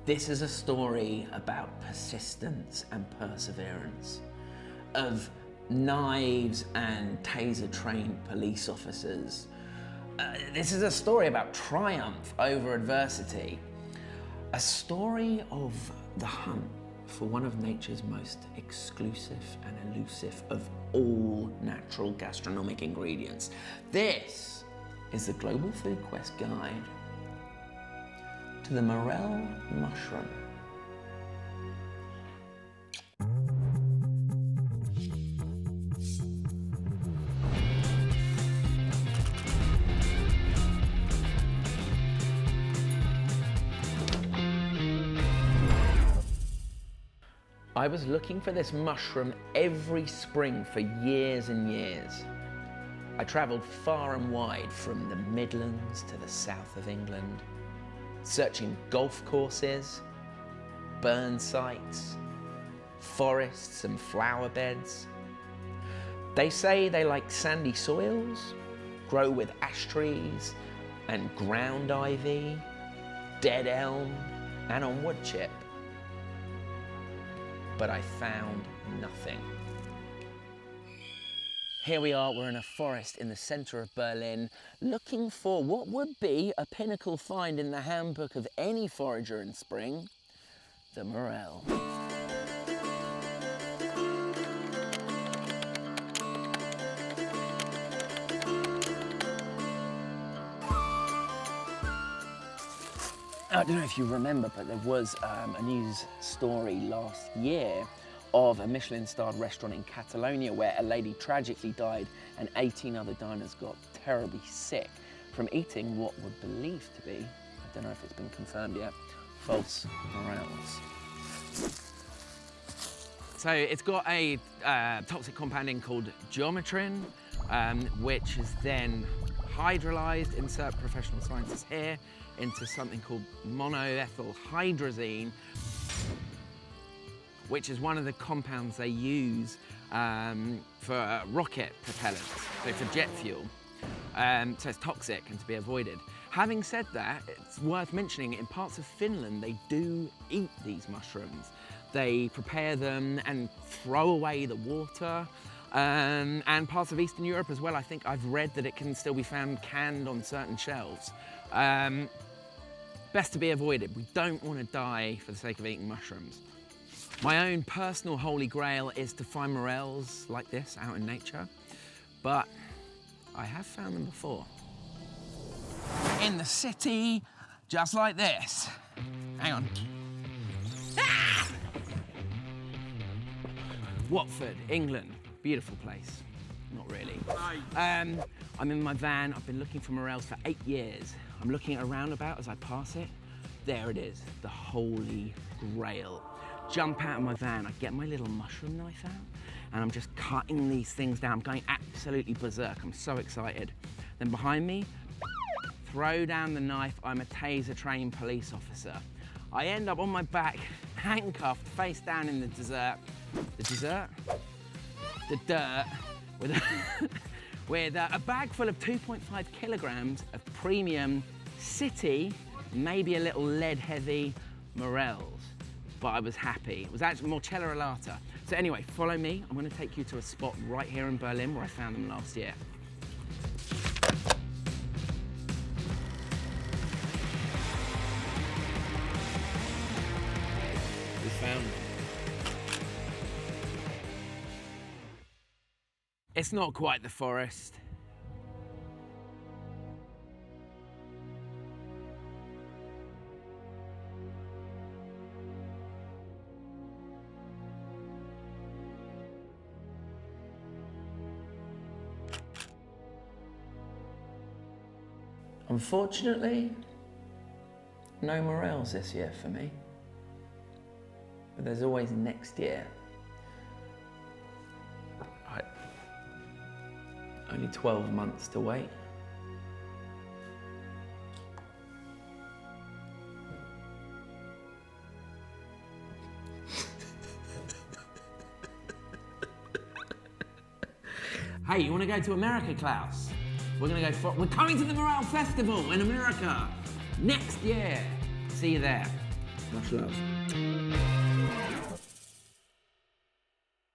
This is a story about persistence and perseverance, of knives and taser-trained police officers. This is a story about triumph over adversity, a story of the hunt for one of nature's most exclusive and elusive of all natural gastronomic ingredients. This is the Global Food Quest Guide to the Morel mushroom. I was looking for this mushroom every spring for years and years. I travelled far and wide from the Midlands to the south of England, searching golf courses, burn sites, forests and flower beds. They say they like sandy soils, grow with ash trees and ground ivy, dead elm and on wood chip. But I found nothing. Here we are, we're in a forest in the centre of Berlin, looking for what would be a pinnacle find in the handbook of any forager in spring, the morel. I don't know if you remember, but there was a news story last year of a Michelin-starred restaurant in Catalonia where a lady tragically died and 18 other diners got terribly sick from eating what were believed to be, I don't know if it's been confirmed yet, false morels. So it's got a toxic compounding called geometrin, which is then hydrolyzed, insert professional scientists here, into something called monoethyl hydrazine, which is one of the compounds they use for rocket propellants, so for jet fuel. So it's toxic and to be avoided. Having said that, it's worth mentioning in parts of Finland they do eat these mushrooms. They prepare them and throw away the water. And parts of Eastern Europe as well. I think I've read that it can still be found canned on certain shelves. Best to be avoided. We don't want to die for the sake of eating mushrooms. My own personal holy grail is to find morels like this out in nature, but I have found them before. In the city, just like this. Hang on. Ah! Watford, England. Beautiful place. Not really. I'm in my van. I've been looking for morels for 8 years. I'm looking at a roundabout as I pass it. There it is, the holy grail. Jump out of my van, I get my little mushroom knife out, and I'm just cutting these things down. I'm going absolutely berserk. I'm so excited. Then behind me, throw down the knife. I'm a taser-trained police officer. I end up on my back, handcuffed, face down in the desert. The desert? The dirt, with a bag full of 2.5 kilograms of premium city, maybe a little lead-heavy morels. But I was happy. It was actually Morchella alata. So anyway, follow me. I'm going to take you to a spot right here in Berlin where I found them last year. We found them. It's not quite the forest. Unfortunately, no morels this year for me. But there's always next year. Only 12 months to wait. Hey, you want to go to America, Klaus? We're coming to the Morel Festival in America next year. See you there. Much love.